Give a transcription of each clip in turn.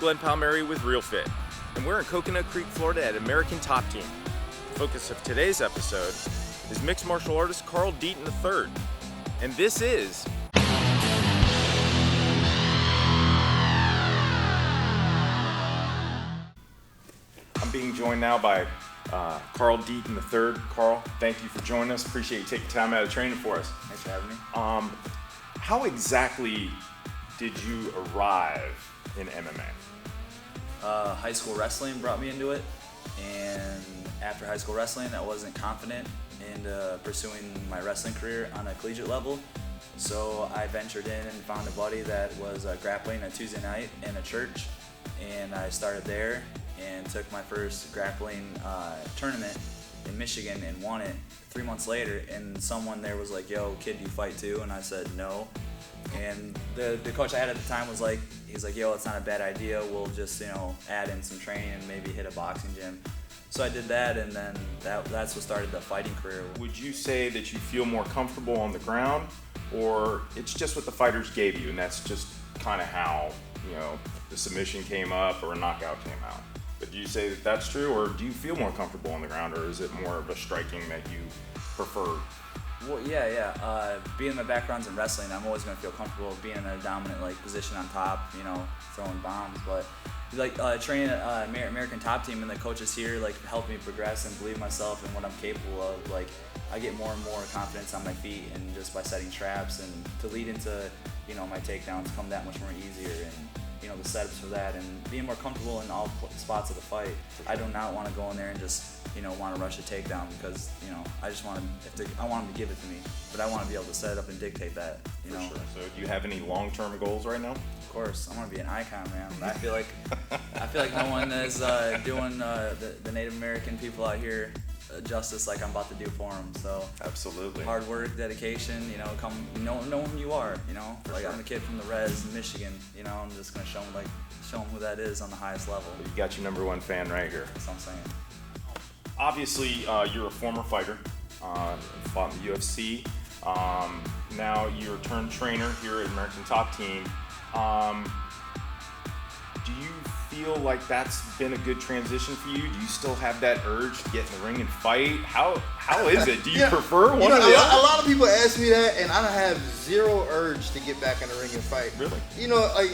Glenn Palmieri with Real Fit, and we're in Coconut Creek, Florida at American Top Team. The focus of today's episode is mixed martial artist Carl Deaton III, and this is I'm being joined now by Carl Deaton III. Carl, thank you for joining us. Appreciate you taking time out of training for us. Thanks for having me. How exactly did you arrive in MMA? High school wrestling brought me into it, and after high school wrestling, I wasn't confident in pursuing my wrestling career on a collegiate level. So I ventured in and found a buddy that was grappling a Tuesday night in a church, and I started there and took my first grappling tournament in Michigan and won it 3 months later. And someone there was like, "Yo, kid, you fight too?" And I said no. And the coach I had at the time was like, he's like, "Yo, it's not a bad idea. We'll just, add in some training and maybe hit a boxing gym." So I did that, and then that's what started the fighting career. Would you say that you feel more comfortable on the ground, or it's just what the fighters gave you, and that's just kind of how, the submission came up or a knockout came out? But do you say that that's true, or do you feel more comfortable on the ground, or is it more of a striking that you prefer? Well, yeah. Being my background's in wrestling, I'm always going to feel comfortable being in a dominant position on top, throwing bombs. But training at American Top Team and the coaches here helped me progress and believe myself and what I'm capable of. I get more and more confidence on my feet, and just by setting traps and to lead into my takedowns come that much more easier, and the setups for that, and being more comfortable in all spots of the fight. I do not want to go in there and just want to rush a takedown, because I just want I want them to give it to me, but I want to be able to set it up and dictate that. For sure. So do you have any long-term goals right now? Of course, I want to be an icon, man. I feel like no one is doing the Native American people out here justice like I'm about to do for them. So absolutely, hard work, dedication. Come know who you are. I'm a kid from the res in Michigan. I'm just gonna show them who that is on the highest level. You got your number one fan right here. That's what I'm saying. Obviously, you're a former fighter. Fought in the UFC. Now you're a turned trainer here at American Top Team. Do you feel like that's been a good transition for you? Do you still have that urge to get in the ring and fight? How is it? Do you prefer one or the other? A lot of people ask me that, and I don't have zero urge to get back in the ring and fight. Really?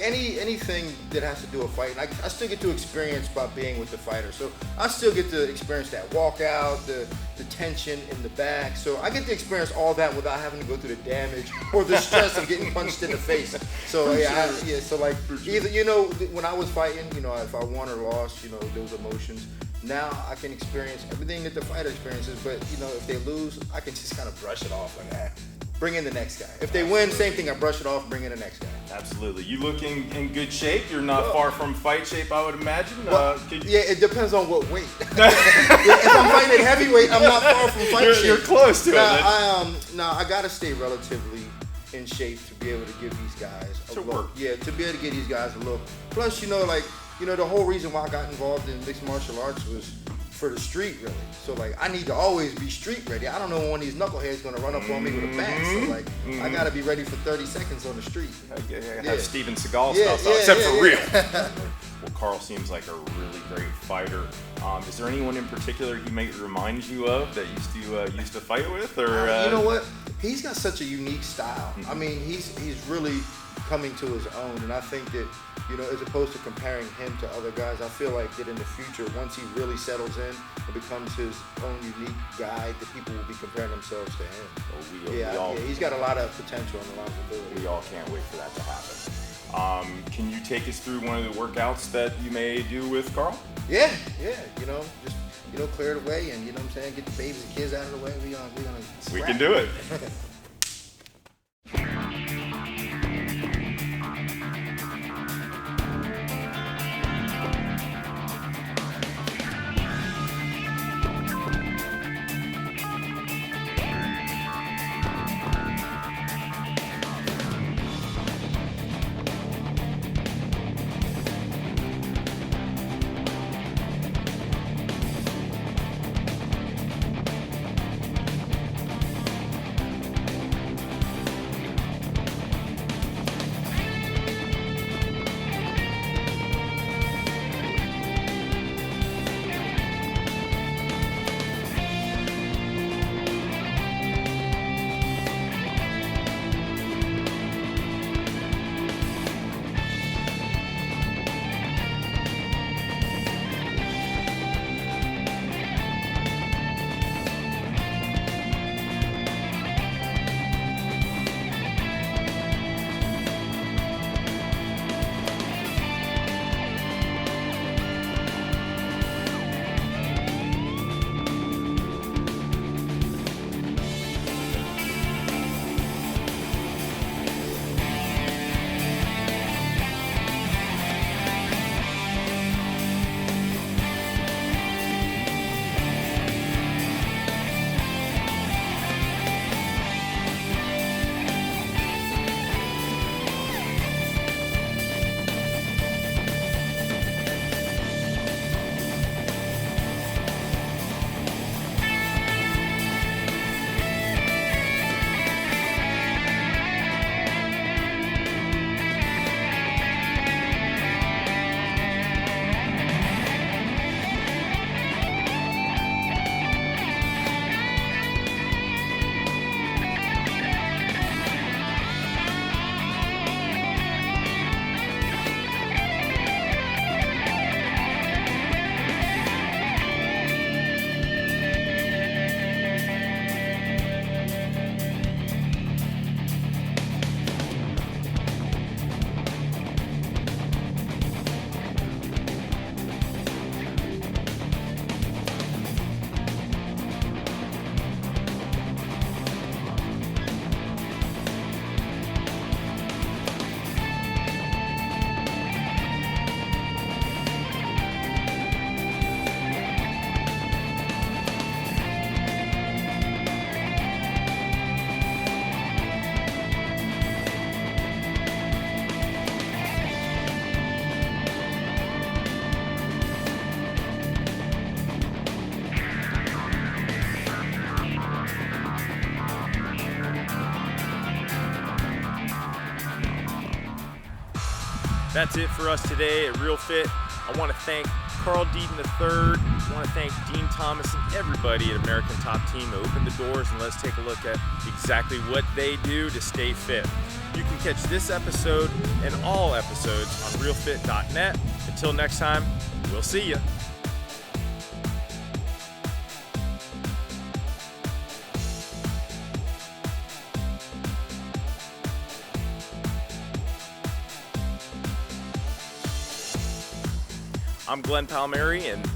Anything that has to do with fighting, I still get to experience by being with the fighter. So I still get to experience that walkout, the tension in the back. So I get to experience all that without having to go through the damage or the stress of getting punched in the face. So either when I was fighting, if I won or lost, those emotions. Now I can experience everything that the fighter experiences, but if they lose, I can just kind of brush it off like that. Bring in the next guy. If they win, same thing. I brush it off. Bring in the next guy. Absolutely. You look in good shape. You're not far from fight shape, I would imagine. It depends on what weight. If I'm fighting at heavyweight, I'm not far from fight shape. You're close to it. I gotta stay relatively in shape to be able to give these guys a look. Yeah, to be able to give these guys a look. Plus, the whole reason why I got involved in mixed martial arts was for the street, really. So I need to always be street ready. I don't know when one of these knuckleheads gonna run up on me with a bat. So I gotta be ready for 30 seconds on the street. Have Steven Seagal style, except for real. Well, Carl seems like a really great fighter. Is there anyone in particular he may remind you of that used to fight with, or? You know what? He's got such a unique style. I mean, he's really coming to his own, and I think that as opposed to comparing him to other guys, I feel like that in the future, once he really settles in and becomes his own unique guy, that people will be comparing themselves to him. He's got a lot of potential and a lot of ability. We all can't wait for that to happen. Can you take us through one of the workouts that you may do with Carl? Yeah. Just clear it away, and get the babies and kids out of the way. We're gonna We can do it. That's it for us today at Real Fit. I want to thank Carl Deaton III. I want to thank Dean Thomas and everybody at American Top Team that opened the doors and let's take a look at exactly what they do to stay fit. You can catch this episode and all episodes on realfit.net. Until next time, we'll see you. I'm Glenn Palmieri, and